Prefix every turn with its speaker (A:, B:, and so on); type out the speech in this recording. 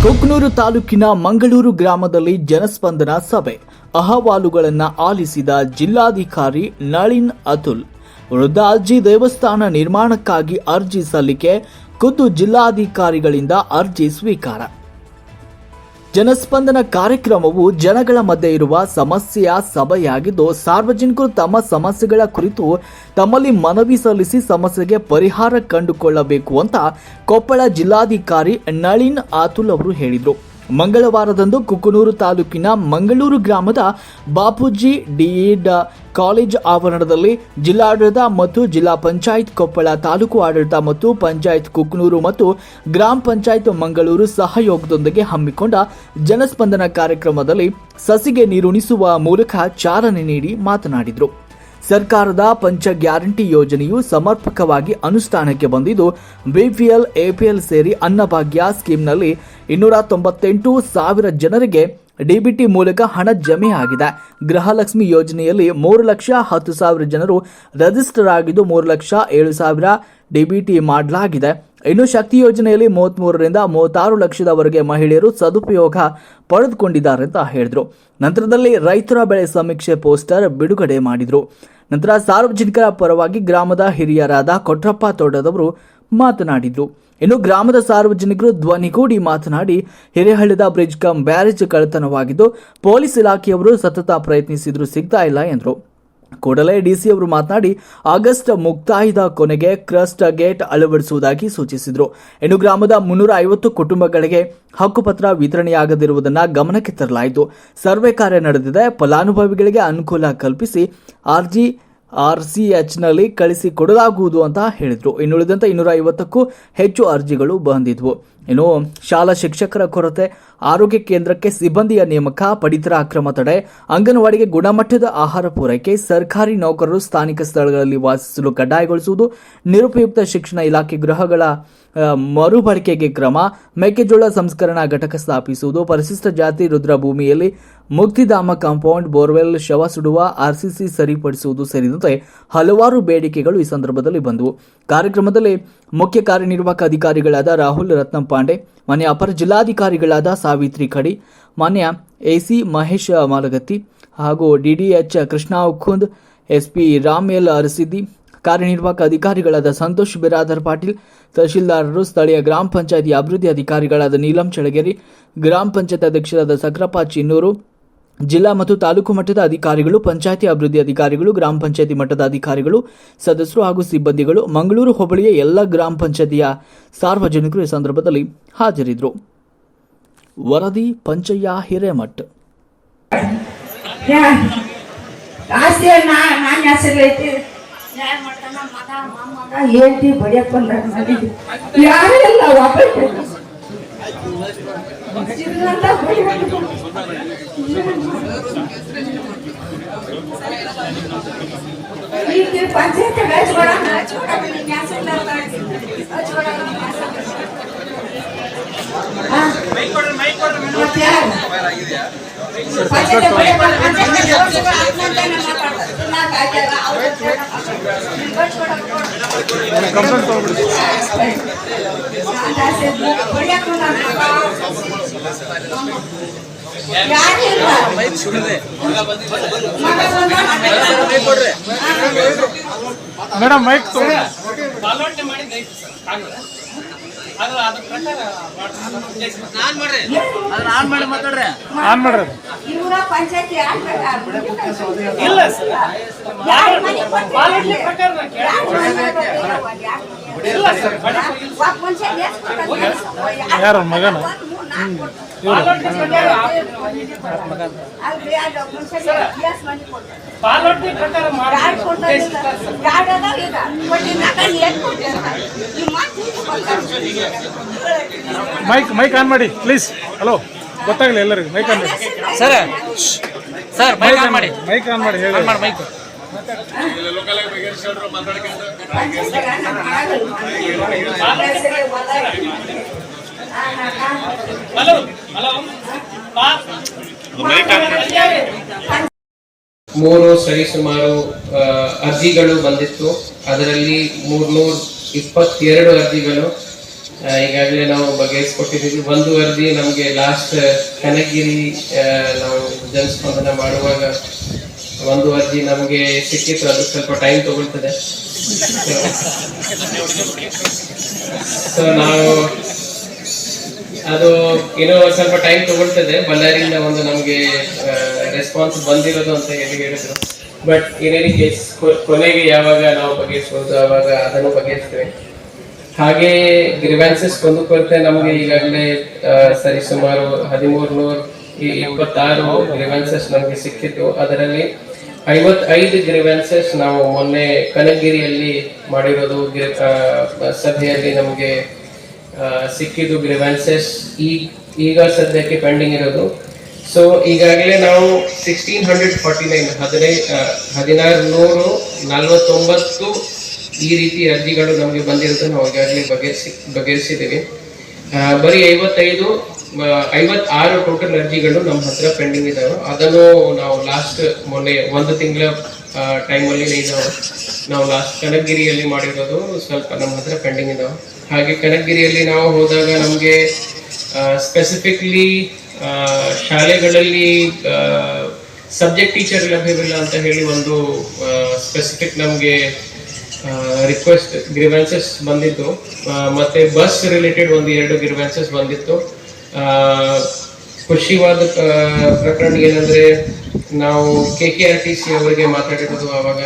A: ಕುಕ್ನೂರು ತಾಲೂಕಿನ ಮಂಗಳೂರು ಗ್ರಾಮದಲ್ಲಿ ಜನಸ್ಪಂದನ ಸಭೆ ಅಹವಾಲುಗಳನ್ನು ಆಲಿಸಿದ ಜಿಲ್ಲಾಧಿಕಾರಿ ನಳಿನ್ ಅತುಲ್. ವೃದ್ಧಾರ್ಜಿ ದೇವಸ್ಥಾನ ನಿರ್ಮಾಣಕ್ಕಾಗಿ ಅರ್ಜಿ ಸಲ್ಲಿಕೆ, ಖುದ್ದು ಜಿಲ್ಲಾಧಿಕಾರಿಗಳಿಂದ ಅರ್ಜಿ ಸ್ವೀಕಾರ. ಜನಸ್ಪಂದನ ಕಾರ್ಯಕ್ರಮವು ಜನಗಳ ಮಧ್ಯೆ ಇರುವ ಸಮಸ್ಯೆಯ ಸಭೆಯಾಗಿದ್ದು, ಸಾರ್ವಜನಿಕರು ತಮ್ಮ ಸಮಸ್ಯೆಗಳ ಕುರಿತು ತಮ್ಮಲ್ಲಿ ಮನವಿ ಸಲ್ಲಿಸಿ ಸಮಸ್ಯೆಗೆ ಪರಿಹಾರ ಕಂಡುಕೊಳ್ಳಬೇಕು ಅಂತ ಕೊಪ್ಪಳ ಜಿಲ್ಲಾಧಿಕಾರಿ ನಳಿನ್ ಅತುಲ್ ಅವರು ಹೇಳಿದರು. ಮಂಗಳವಾರದಂದು ಕುಕನೂರು ತಾಲೂಕಿನ ಮಂಗಳೂರು ಗ್ರಾಮದ ಬಾಪೂಜಿ ಡಿಎಡ್ ಕಾಲೇಜ್ ಆವರಣದಲ್ಲಿ ಜಿಲ್ಲಾಡಳಿತ ಮತ್ತು ಜಿಲ್ಲಾ ಪಂಚಾಯತ್ ಕೊಪ್ಪಳ, ತಾಲೂಕು ಆಡಳಿತ ಮತ್ತು ಪಂಚಾಯತ್ ಕುಕನೂರು ಮತ್ತು ಗ್ರಾಮ ಪಂಚಾಯತ್ ಮಂಗಳೂರು ಸಹಯೋಗದೊಂದಿಗೆ ಹಮ್ಮಿಕೊಂಡ ಜನಸ್ಪಂದನ ಕಾರ್ಯಕ್ರಮದಲ್ಲಿ ಸಸಿಗೆ ನೀರುಣಿಸುವ ಮೂಲಕ ಚಾಲನೆ ನೀಡಿ ಮಾತನಾಡಿದರು. ಸರ್ಕಾರದ ಪಂಚ ಗ್ಯಾರಂಟಿ ಯೋಜನೆಯು ಸಮರ್ಪಕವಾಗಿ ಅನುಷ್ಠಾನಕ್ಕೆ ಬಂದಿದ್ದು, ಬಿಪಿಎಲ್, ಎಪಿಎಲ್ ಸೇರಿ ಅನ್ನಭಾಗ್ಯ ಸ್ಕೀಮ್ನಲ್ಲಿ 298,000 ಜನರಿಗೆ ಡಿಬಿಟಿ ಮೂಲಕ ಹಣ ಜಮೆ ಆಗಿದೆ. ಗೃಹಲಕ್ಷ್ಮಿ ಯೋಜನೆಯಲ್ಲಿ 3,10,000 ಜನರು ರಿಜಿಸ್ಟರ್ ಆಗಿದ್ದು 3,07,000 ಡಿಬಿಟಿ ಮಾಡಲಾಗಿದೆ. ಇನ್ನು ಶಕ್ತಿ ಯೋಜನೆಯಲ್ಲಿ 33ರಿಂದ 36 ಲಕ್ಷದವರೆಗೆ ಮಹಿಳೆಯರು ಸದುಪಯೋಗ ಪಡೆದುಕೊಂಡಿದ್ದಾರೆ ಅಂತ ಹೇಳಿದರು. ನಂತರದಲ್ಲಿ ರೈತರ ಬೆಳೆ ಸಮೀಕ್ಷೆ ಪೋಸ್ಟರ್ ಬಿಡುಗಡೆ ಮಾಡಿದರು. ನಂತರ ಸಾರ್ವಜನಿಕರ ಪರವಾಗಿ ಗ್ರಾಮದ ಹಿರಿಯರಾದ ಕೊಟ್ರಪ್ಪ ತೋಟದವರು ಮಾತನಾಡಿದರು. ಇನ್ನು ಗ್ರಾಮದ ಸಾರ್ವಜನಿಕರು ಧ್ವನಿಗೂಡಿ ಮಾತನಾಡಿ, ಹಿರೇಹಳ್ಳದ ಬ್ರಿಡ್ಜ್ ಕಮ್ ಬ್ಯಾರೇಜ್ ಕಳ್ಳತನವಾಗಿದ್ದು ಪೊಲೀಸ್ ಇಲಾಖೆಯವರು ಸತತ ಪ್ರಯತ್ನಿಸಿದ್ರು ಸಿಗ್ತಾ ಇಲ್ಲ ಎಂದರು. ಕೂಡಲೇ ಡಿಸಿ ಅವರು ಮಾತನಾಡಿ ಆಗಸ್ಟ್ ಮುಕ್ತಾಯದ ಕೊನೆಗೆ ಕ್ರಸ್ಟ್ ಗೇಟ್ ಅಳವಡಿಸುವುದಾಗಿ ಸೂಚಿಸಿದರು. ಇನ್ನು ಗ್ರಾಮದ 350 ಕುಟುಂಬಗಳಿಗೆ ಹಕ್ಕುಪತ್ರ ವಿತರಣೆಯಾಗದಿರುವುದನ್ನು ಗಮನಕ್ಕೆ ತರಲಾಯಿತು. ಸರ್ವೆ ಕಾರ್ಯ ನಡೆದಿದೆ. ಫಲಾನುಭವಿಗಳಿಗೆ ಅನುಕೂಲ ಕಲ್ಪಿಸಿ ಅರ್ಜಿ RCHನಲ್ಲಿ ಕಳಿಸಿ ಕೊಡಲಾಗುವುದು ಅಂತ ಹೇಳಿದರು. ಇನ್ನುಳಿದಂತೆ 250ಕ್ಕೂ ಹೆಚ್ಚು ಅರ್ಜಿಗಳು ಬಂದಿದ್ವು. ಇನ್ನು ಶಾಲಾ ಶಿಕ್ಷಕರ ಕೊರತೆ, ಆರೋಗ್ಯ ಕೇಂದ್ರಕ್ಕೆ ಸಿಬ್ಬಂದಿಯ ನೇಮಕ, ಪಡಿತರ ಅಕ್ರಮ ತಡೆ, ಅಂಗನವಾಡಿಗೆ ಗುಣಮಟ್ಟದ ಆಹಾರ ಪೂರೈಕೆ, ಸರ್ಕಾರಿ ನೌಕರರು ಸ್ಥಾನಿಕ ಸ್ಥಳಗಳಲ್ಲಿ ವಾಸಿಸಲು ಕಡ್ಡಾಯಗೊಳಿಸುವುದು, ನಿರುಪಯುಕ್ತ ಶಿಕ್ಷಣ ಇಲಾಖೆ ಗೃಹಗಳ ಮರುಬಳಕೆಗೆ ಕ್ರಮ, ಮೆಕ್ಕೆಜೋಳ ಸಂಸ್ಕರಣಾ ಘಟಕ ಸ್ಥಾಪಿಸುವುದು, ಪರಿಶಿಷ್ಟ ಜಾತಿ ರುದ್ರಭೂಮಿಯಲ್ಲಿ ಮುಕ್ತಿಧಾಮ ಕಾಂಪೌಂಡ್, ಬೋರ್ವೆಲ್, ಶವ ಸುಡುವ, RCC ಸರಿಪಡಿಸುವುದು ಸೇರಿದಂತೆ ಹಲವಾರು ಬೇಡಿಕೆಗಳು ಈ ಸಂದರ್ಭದಲ್ಲಿ ಬಂದವು. ಕಾರ್ಯಕ್ರಮದಲ್ಲಿ ಮುಖ್ಯ ಕಾರ್ಯನಿರ್ವಾಹಕ ಅಧಿಕಾರಿಗಳಾದ ರಾಹುಲ್ ರತ್ನಂ ಪಾಂಡೆ, ಮಾನ್ಯ ಅಪರ ಜಿಲ್ಲಾಧಿಕಾರಿಗಳಾದ ಸಾವಿತ್ರಿ ಖಡಿ, ಮಾನ್ಯ AC ಮಹೇಶ್ ಮಾಲಗತ್ತಿ ಹಾಗೂ DDH ಕೃಷ್ಣ ಉಕ್ಕುಂದ್, SP ರಾಮ್ಎಲ್ ಅರಸಿದ್ದಿ, ಕಾರ್ಯನಿರ್ವಾಹಕ ಅಧಿಕಾರಿಗಳಾದ ಸಂತೋಷ್ ಬಿರಾದರ್ ಪಾಟೀಲ್, ತಹಶೀಲ್ದಾರರು, ಸ್ಥಳೀಯ ಗ್ರಾಮ ಪಂಚಾಯತಿ ಅಭಿವೃದ್ಧಿ ಅಧಿಕಾರಿಗಳಾದ ನೀಲಂ ಚಳಗೇರಿ, ಗ್ರಾಮ ಪಂಚಾಯತ್ ಅಧ್ಯಕ್ಷರಾದ ಸಕ್ರಪ್ಪ ಚಿನ್ನೂರು, ಜಿಲ್ಲಾ ಮತ್ತು ತಾಲೂಕು ಮಟ್ಟದ ಅಧಿಕಾರಿಗಳು, ಪಂಚಾಯತಿ ಅಭಿವೃದ್ಧಿ ಅಧಿಕಾರಿಗಳು, ಗ್ರಾಮ ಪಂಚಾಯತಿ ಮಟ್ಟದ ಅಧಿಕಾರಿಗಳು, ಸದಸ್ಯರು ಹಾಗೂ ಸಿಬ್ಬಂದಿಗಳು, ಮಂಗಳೂರು ಹೋಬಳಿಯ ಎಲ್ಲ ಗ್ರಾಮ ಪಂಚಾಯತಿಯ ಸಾರ್ವಜನಿಕರು ಈ ಸಂದರ್ಭದಲ್ಲಿ ಹಾಜರಿದ್ದರು. ವರದಿ ಪಂಚಯ್ಯ ಹಿರೇಮಠ್.
B: ఏంటి బడియకుండా యారెಲ್ಲ ವಾಪಸ್ పంచాయతీ
C: ಮೇಡಮ್ ಮೈಕ್
B: ಪಂಚಾಯತಿ
D: ಇಲ್ಲ
C: ಯಾರ ಮಗನ ಮೈಕ್ ಆನ್ ಮಾಡಿ ಪ್ಲೀಸ್. ಹಲೋ, ಗೊತ್ತಾಗಲಿ ಎಲ್ಲರಿಗೂ. ಮೈಕ್ ಆನ್ ಮಾಡಿ
D: ಸರ್. ಸರ್ ಮೈಕ್ ಆನ್ ಮಾಡಿ.
C: ಮೈಕ್ ಆನ್ ಮಾಡಿ ಹೇಳಿ.
D: ಮೈಕ್ ಹಲೋ ಹಲೋ
E: 3 ಸರಿಸುಮಾರು ಅರ್ಜಿಗಳು ಬಂದಿತ್ತು. ಅದರಲ್ಲಿ 322 ಅರ್ಜಿಗಳು ಈಗಾಗಲೇ ನಾವು ಬಗೆಹರಿಸ್ಕೊಟ್ಟಿದ್ದೀವಿ. ಒಂದು ವರದಿ ನಮಗೆ ಲಾಸ್ಟ್ ಕನಕಗಿರಿ ನಾವು ಜನಸ್ಪಂದನ ಮಾಡುವಾಗ ಒಂದು ವರದಿ ನಮಗೆ ಸಿಕ್ಕಿತ್ತು. ಅದು ಸ್ವಲ್ಪ ಟೈಮ್ ತಗೊಳ್ತದೆ. ಸೊ ನಾವು ಅದು ಏನೋ ಸ್ವಲ್ಪ ಟೈಮ್ ತಗೊಳ್ತದೆ. ಬಳ್ಳಾರಿಯಿಂದ ಒಂದು ನಮಗೆ ರೆಸ್ಪಾನ್ಸ್ ಬಂದಿರೋದು ಅಂತ ಹೇಳಿದ್ರು. ಬಟ್ ಇನ್ ಎನಿ ಕೇಸ್ ಕೊನೆಗೆ ಯಾವಾಗ ನಾವು ಬಗೆಹರಿಸಬಹುದು ಆವಾಗ ಅದನ್ನು ಬಗೆಹರಿಸ್ತೇವೆ. ಹಾಗೆ ಗ್ರಿವ್ಯಾನ್ಸಸ್ ಕೊಂದುಕೊರತೆ ನಮಗೆ ಈಗಾಗಲೇ ಸರಿಸುಮಾರು 1326 ಗ್ರಿವ್ಯಾನ್ಸಸ್ ನಮಗೆ ಸಿಕ್ಕಿತ್ತು. ಅದರಲ್ಲಿ 55 ಗ್ರಿವ್ಯಾನ್ಸಸ್ ನಾವು ಮೊನ್ನೆ ಕನಕಗಿರಿಯಲ್ಲಿ ಮಾಡಿರೋದು ಸಭೆಯಲ್ಲಿ ನಮಗೆ ಸಿಕ್ಕಿದ್ದು ಗ್ರಿವ್ಯಾನ್ಸಸ್ ಈಗ ಸದ್ಯಕ್ಕೆ ಪೆಂಡಿಂಗ್ ಇರೋದು. ಸೊ ಈಗಾಗಲೇ ನಾವು 1649 ಈ ರೀತಿ ಅರ್ಜಿಗಳು ನಮಗೆ ಬಂದಿರೋದು ನಾವು ಈಗಾಗಲೇ ಬಗೆಹರಿಸಿದ್ದೀವಿ. ಬರೀ 56 ಟೋಟಲ್ ಅರ್ಜಿಗಳು ನಮ್ಮ ಹತ್ರ ಪೆಂಡಿಂಗ್ ಇದಾವೆ. ಅದನ್ನು ನಾವು ಮೊನ್ನೆ ಒಂದು ತಿಂಗಳ ಟೈಮಲ್ಲಿ ನಾವು ಲಾಸ್ಟ್ ಕನಕಗಿರಿಯಲ್ಲಿ ಮಾಡಿರೋದು ಸ್ವಲ್ಪ ನಮ್ಮ ಹತ್ರ ಪೆಂಡಿಂಗ್ ಇದಾವೆ. ಹಾಗೆ ಕನಕಗಿರಿಯಲ್ಲಿ ನಾವು ಹೋದಾಗ ನಮಗೆ ಸ್ಪೆಸಿಫಿಕ್ಲಿ ಶಾಲೆಗಳಲ್ಲಿ ಸಬ್ಜೆಕ್ಟ್ ಟೀಚರ್ ಲಭ್ಯವಿಲ್ಲ ಅಂತ ಹೇಳಿ ಒಂದು ಸ್ಪೆಸಿಫಿಕ್ ನಮಗೆ ರಿಕ್ವೆಸ್ಟ್ ಗ್ರಿವ್ಯಾನ್ಸಸ್ ಬಂದಿತ್ತು. ಮತ್ತೆ ಬಸ್ ರಿಲೇಟೆಡ್ 1-2 ಗ್ರಿವ್ಯಾನ್ಸಸ್ ಬಂದಿತ್ತು. ಖುಷಿವಾದ ಪ್ರಕರಣ ಏನಂದ್ರೆ ನಾವು KKRTC ಅವರಿಗೆ ಮಾತಾಡಿರೋದು ಆವಾಗ